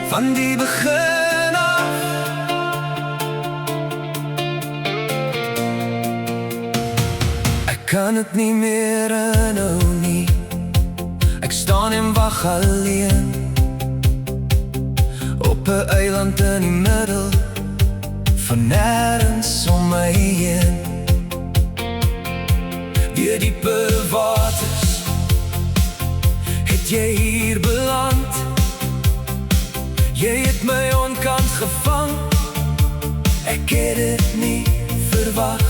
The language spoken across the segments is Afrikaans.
Van die begin af. Ek kan het nie meer inhou nie. Ek staan en wag alleen op 'n eiland in die middel van nêrens om my heen. Deur diepe waters het jy hier beland. Jy het my onkant gevang. Ek het dit nie verwag.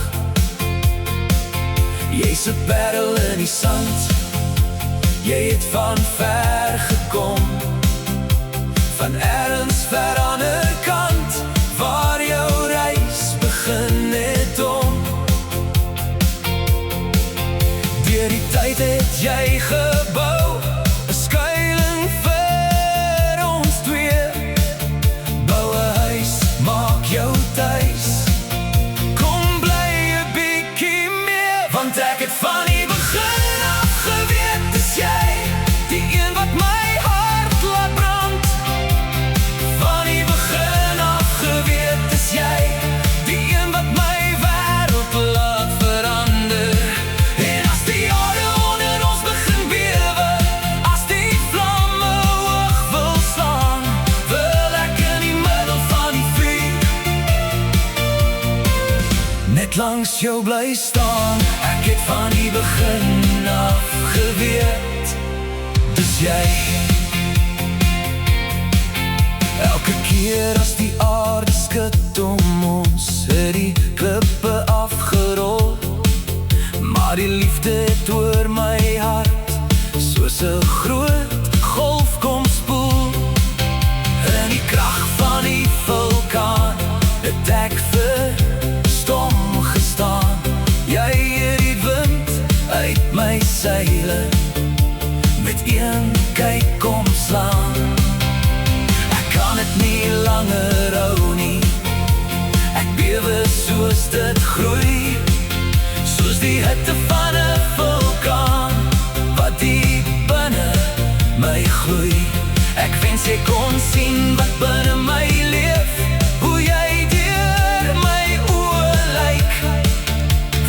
Jy's 'n parel in die sand. Jy het van ver gekom, van ergens ver aan 'n kant, waar jou reis begin het om. Deur die tyd het jy gebou 'n skuiling vir ons twee. Bou 'n huis, maak jou tuis. Kom bly 'n bietjie meer, want ek het van die begin af geweet, dis jy, die een wat my hart laat brand. Van die begin af geweet, dis jy, die een wat my wêreld laat verander. En as die jare onder ons begin bewe, as die vlamme hoog wil slaan, wil ek in die middel van die vuur net langs jou bly staan. Ek het van die begin af geweet, dis jy. Elke keer as die aarde skud om ons, het die klippe afgerol, maar die liefde het oor my hart soos 'n groot golf kom spoel. In die krag van die vulkaan het ek verstom gestaan. Jy het die wind uit my seile met een kyk kom slaan. Ek kan het nie langer hou nie. Ek bewe soos dit groei, soos die hitte van 'n vulkaan wat diep binne my gloei. Ek wens ek kon sien wat binne my leef, hoe jy deur my oë lyk.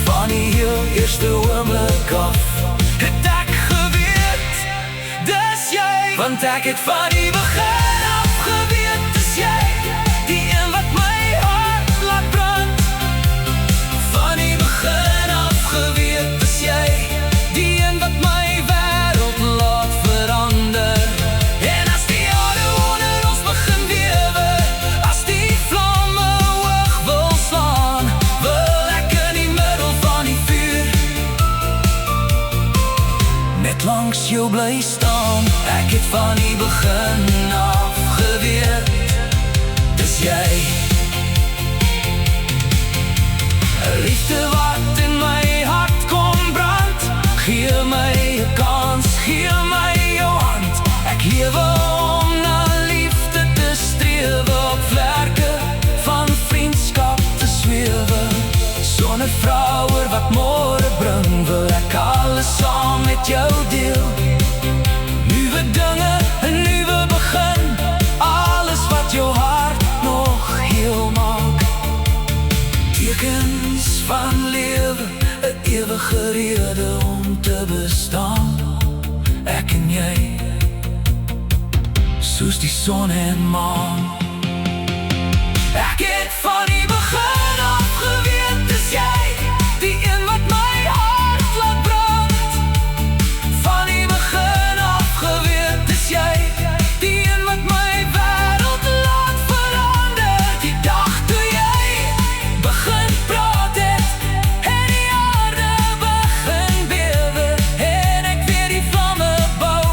Van die heel eerste oomblik af het ek geweet, dis jy. Want ek het van die begin af geweet, dis jy, die een wat my hart laat brand. Van die begin af geweet, dis jy, die een wat my wêreld laat verander. En as die jare onder ons begin bewe, as die vlamme hoog wil slaan, wil ek in die middel van die vuur net langs jou bly staan. Ek het van die begin af geweet, dis jy. 'n liefde wat in my hart kom brand. Gee my 'n kans, gee my jou hand. Ek lewe om na liefde te strewe, op vlerke van vriendskap te swewe. Sonder vrouer wat môre bring, wil ek alles saam met jou deel. Nuwe dinge, 'n nuwe begin, alles wat jou hart nog heel maak. Tekens van lewe, 'n ewige rede om te bestaan. Ek en jy, soos die son en maan. Ek het van die begin af geweet, dis jy, die een wat my hart laat brand. Van die begin af geweet, dis jy, die een wat my wêreld laat verander. Die dag toe jy begin praat het en die aarde begin bewe, en ek weer die vlamme bou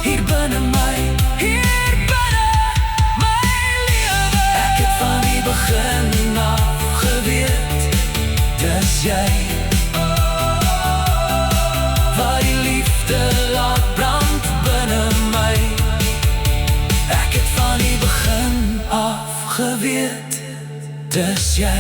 hier binne my, hier binne my lewe. Ek het van die begin af geweet, dis jy, waar die liefde laat brand binne my. Ek het van die begin af geweet, dis jy.